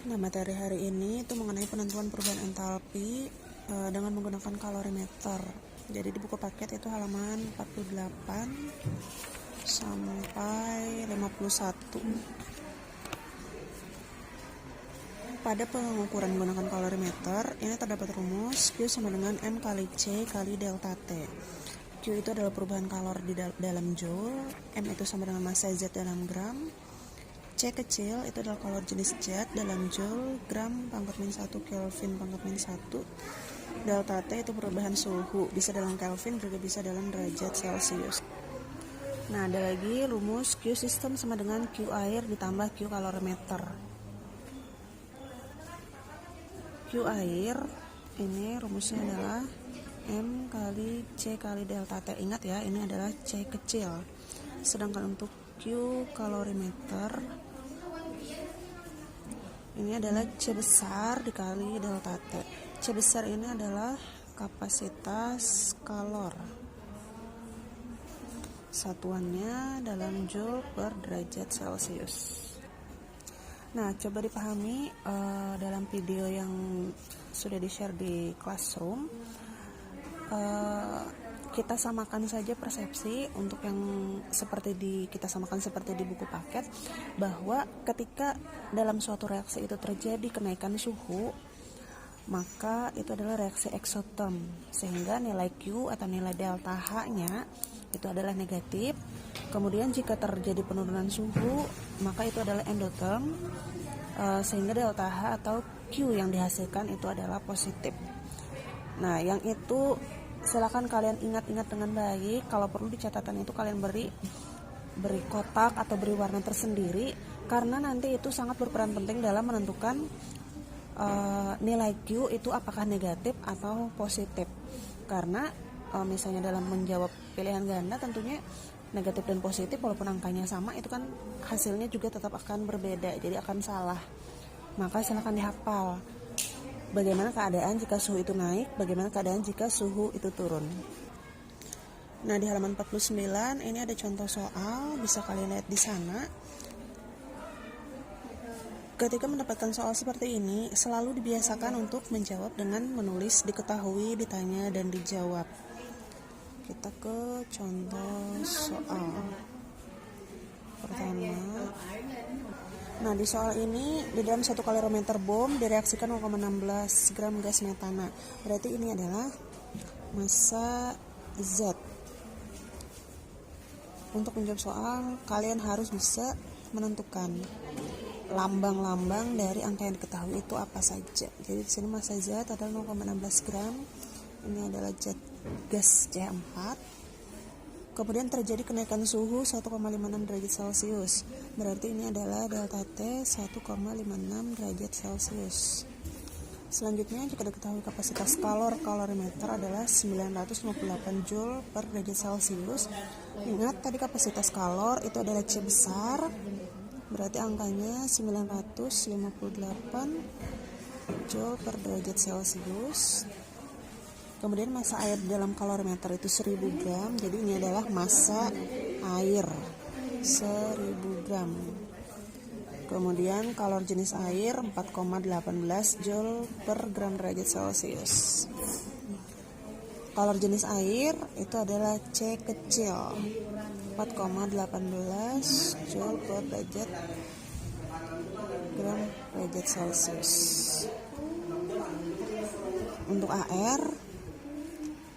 Nah, materi hari ini itu mengenai penentuan perubahan entalpi dengan menggunakan kalorimeter. Jadi di buku paket itu halaman 48 sampai 51. Pada pengukuran menggunakan kalorimeter, ini terdapat rumus Q sama dengan M kali C kali delta T. Q itu adalah perubahan kalor di dalam joule, M itu sama dengan massa Z dalam gram, C kecil itu adalah kalor jenis zat dalam joule, gram pangkat min 1 Kelvin pangkat min 1. Delta T itu perubahan suhu, bisa dalam Kelvin juga bisa dalam derajat Celcius. Nah, ada lagi rumus Q sistem sama dengan Q air ditambah Q kalorimeter. Q air ini rumusnya adalah M kali C kali delta T. Ingat ya, ini adalah C kecil. Sedangkan untuk Q kalorimeter ini adalah C besar dikali delta T. C besar ini adalah kapasitas kalor. Satuannya dalam joule per derajat Celcius. Nah, coba dipahami dalam video yang sudah di-share di classroom. Kita samakan saja persepsi untuk yang kita samakan seperti di buku paket, bahwa ketika dalam suatu reaksi itu terjadi kenaikan suhu, maka itu adalah reaksi eksoterm, sehingga nilai Q atau nilai delta H-nya itu adalah negatif. Kemudian jika terjadi penurunan suhu, maka itu adalah endotherm, sehingga delta H atau Q yang dihasilkan itu adalah positif. Nah, yang itu silakan kalian ingat-ingat dengan baik. Kalau perlu di catatan itu kalian beri kotak atau beri warna tersendiri, karena nanti itu sangat berperan penting dalam menentukan nilai Q itu apakah negatif atau positif. Karena misalnya dalam menjawab pilihan ganda tentunya negatif dan positif walaupun angkanya sama, itu kan hasilnya juga tetap akan berbeda, jadi akan salah. Maka silakan dihafal bagaimana keadaan jika suhu itu naik, bagaimana keadaan jika suhu itu turun. Nah, di halaman 49 ini ada contoh soal, bisa kalian lihat di sana. Ketika mendapatkan soal seperti ini, selalu dibiasakan untuk menjawab dengan menulis diketahui, ditanya, dan dijawab. Kita ke contoh soal pertama. Nah, di soal ini di dalam 1 kalorimeter bom direaksikan 0,16 gram gas metana. Berarti ini adalah massa Z. Untuk menjawab soal, kalian harus bisa menentukan lambang-lambang dari angka yang diketahui itu apa saja. Jadi di sini massa Z adalah 0,16 gram. Ini adalah gas C4. Kemudian terjadi kenaikan suhu 1,56 derajat Celcius. Berarti ini adalah delta T 1,56 derajat Celcius. Selanjutnya, jika diketahui kapasitas kalorimeter adalah 958 Joule per derajat Celcius. Ingat tadi kapasitas kalor itu adalah C besar, berarti angkanya 958 Joule per derajat Celcius. Kemudian massa air dalam kalorimeter itu 1000 gram, jadi ini adalah massa air 1000 gram. Kemudian kalor jenis air 4,18 Joule per gram derajat Celcius. Kalor jenis air itu adalah C kecil 4,18 Joule per gram derajat Celcius. Untuk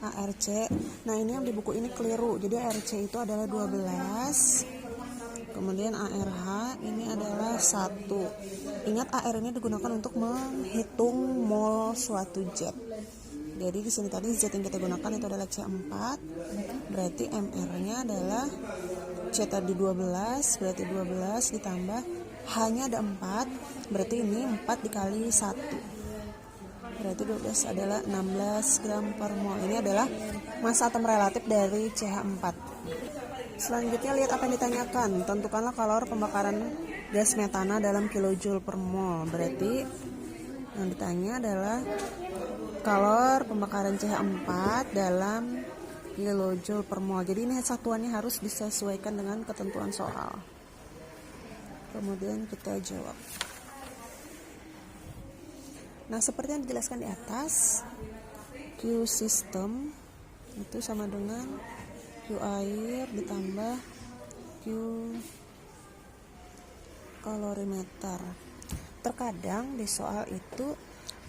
ARC, nah ini yang di buku ini keliru, jadi ARC itu adalah 12, kemudian ARH ini adalah 1. Ingat, AR ini digunakan untuk menghitung mol suatu zat. Jadi di sini tadi zat yang kita gunakan itu adalah C4, berarti MR-nya adalah C tadi 12, berarti 12 ditambah H-nya ada 4, berarti ini 4 dikali 1. Berarti 12 adalah 16 gram per mol. Ini adalah massa atom relatif dari CH4. Selanjutnya lihat apa yang ditanyakan. Tentukanlah kalor pembakaran gas metana dalam kilojoule per mol. Berarti yang ditanya adalah kalor pembakaran CH4 dalam kilojoule per mol. Jadi ini satuannya harus disesuaikan dengan ketentuan soal. Kemudian kita jawab. Nah, seperti yang dijelaskan di atas, Q system itu sama dengan Q air ditambah Q kalorimeter. Terkadang di soal itu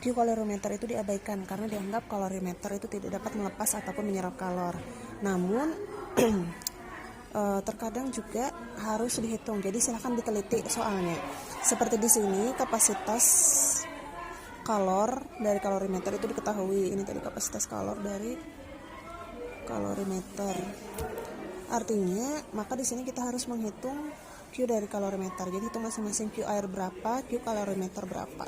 Q kalorimeter itu diabaikan karena dianggap kalorimeter itu tidak dapat melepas ataupun menyerap kalor. Namun terkadang juga harus dihitung. Jadi silahkan diteliti soalnya. Seperti di sini kapasitas kalor dari kalorimeter itu diketahui. Ini tadi kapasitas kalor dari kalorimeter. Artinya, maka di sini kita harus menghitung Q dari kalorimeter. Jadi hitung masing-masing Q air berapa, Q kalorimeter berapa.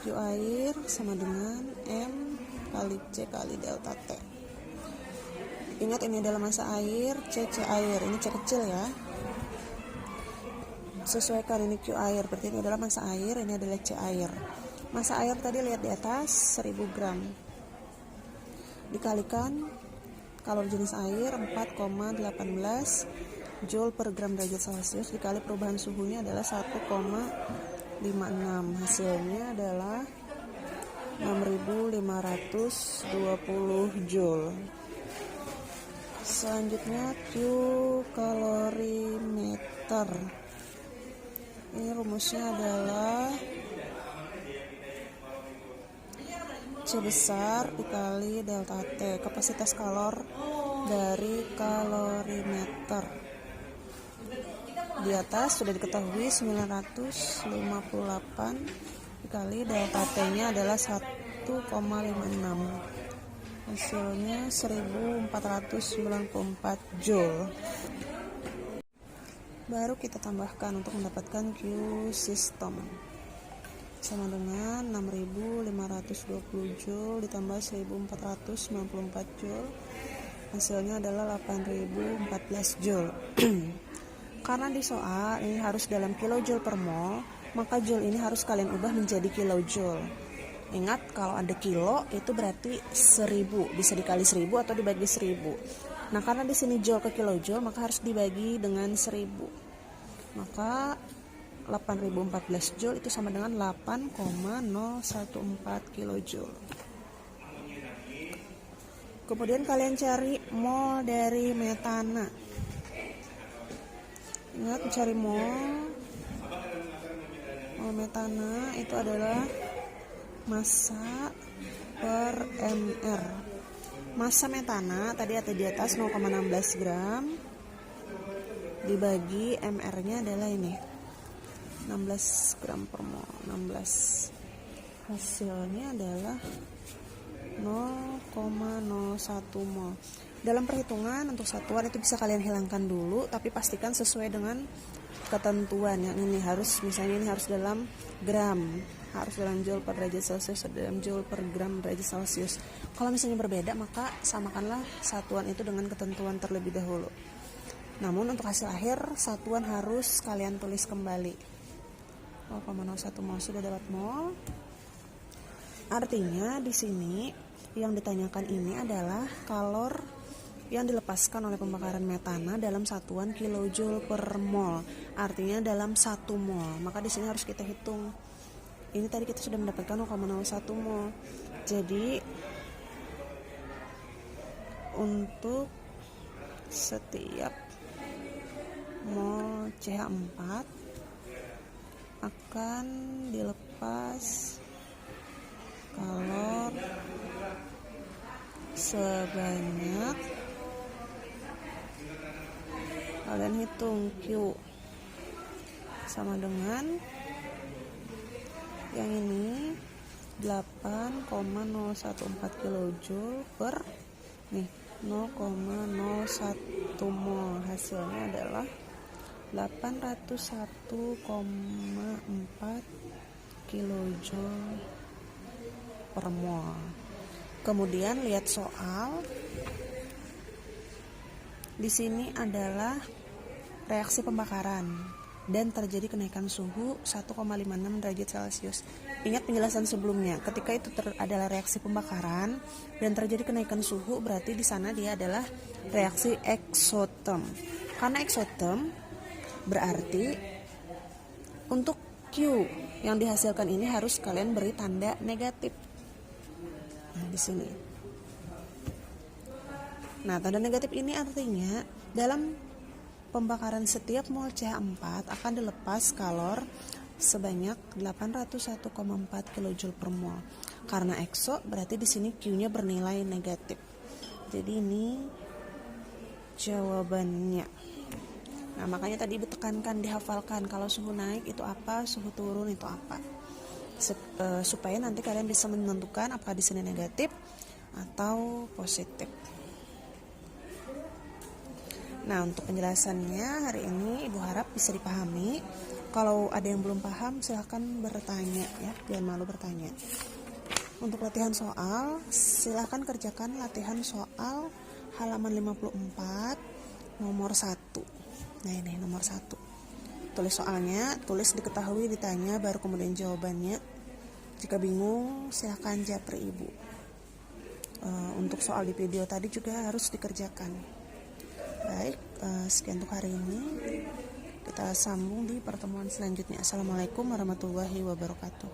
Q air sama dengan M kali C kali delta T. Ingat ini adalah massa air, C air. Ini C kecil ya. Sesuaikan ini Q air, berarti ini adalah massa air, ini adalah C air. Massa air tadi lihat di atas 1000 gram. Dikalikan kalori jenis air 4,18 Joule per gram derajat Celcius dikali perubahan suhunya adalah 1,56. Hasilnya adalah 6520 Joule. Selanjutnya Q kalorimeter. Ini rumusnya adalah C besar dikali delta T, kapasitas kalor dari kalorimeter. Di atas sudah diketahui 958 dikali delta T-nya adalah 1,56. Hasilnya 1494 Joule. Baru kita tambahkan untuk mendapatkan Q system sama dengan 6520 Joule ditambah 1494 Joule, hasilnya adalah 8014 Joule. Karena di soal ini harus dalam kilojoule per mol, maka Joule ini harus kalian ubah menjadi kilojoule. Ingat, kalau ada kilo itu berarti 1000, bisa dikali 1000 atau dibagi 1000. Nah, karena di sini joule ke kilojoule, maka harus dibagi dengan 1000. Maka 8014 joule itu sama dengan 8,014 kilojoule. Kemudian kalian cari mol dari metana. Ingat, mencari mol metana itu adalah massa per mr. Massa metana tadi ada di atas 0,16 gram dibagi mr-nya adalah ini 16 gram per mol, 16. Hasilnya adalah 0,01 mol. Dalam perhitungan untuk satuan itu bisa kalian hilangkan dulu, tapi pastikan sesuai dengan ketentuan. Yang ini harus, misalnya ini harus dalam gram, harus dalam joule per derajat Celcius, dalam joule per gram derajat Celcius. Kalau misalnya berbeda, maka samakanlah satuan itu dengan ketentuan terlebih dahulu. Namun untuk hasil akhir, satuan harus kalian tulis kembali. 0,01 mol sudah dapat mol. Artinya di sini yang ditanyakan ini adalah kalor yang dilepaskan oleh pembakaran metana dalam satuan kilojoule per mol. Artinya dalam 1 mol. Maka di sini harus kita hitung. Ini tadi kita sudah mendapatkan 0,01 mol. Jadi untuk setiap mol CH4 akan dilepas kalor sebanyak, kalian hitung Q sama dengan yang ini 8,014 kilojoule per 0,01 mol. Hasilnya adalah 801,4 kilojoule per mol. Kemudian lihat soal. Di sini adalah reaksi pembakaran dan terjadi kenaikan suhu 1,56 derajat Celcius. Ingat penjelasan sebelumnya, ketika itu adalah reaksi pembakaran dan terjadi kenaikan suhu, berarti di sana dia adalah reaksi eksoterm. Karena eksoterm berarti untuk Q yang dihasilkan ini harus kalian beri tanda negatif. Nah, di sini. Nah, tanda negatif ini artinya dalam pembakaran setiap mol CH4 akan dilepas kalor sebanyak 801,4 kJ per mol. Karena exo berarti di sini Q-nya bernilai negatif. Jadi ini jawabannya. Nah, makanya tadi ditekankan, dihafalkan kalau suhu naik itu apa, suhu turun itu apa. Supaya nanti kalian bisa menentukan apakah di sini negatif atau positif. Nah, untuk penjelasannya hari ini Ibu harap bisa dipahami. Kalau ada yang belum paham silahkan bertanya ya, jangan malu bertanya. Untuk latihan soal, silahkan kerjakan latihan soal halaman 54 nomor 1. Nah, ini nomor 1. Tulis soalnya, tulis diketahui, ditanya, baru kemudian jawabannya. Jika bingung silahkan japri Ibu. Untuk soal di video tadi juga harus dikerjakan. Baik, sekian untuk hari ini. Kita sambung di pertemuan selanjutnya. Assalamualaikum warahmatullahi wabarakatuh.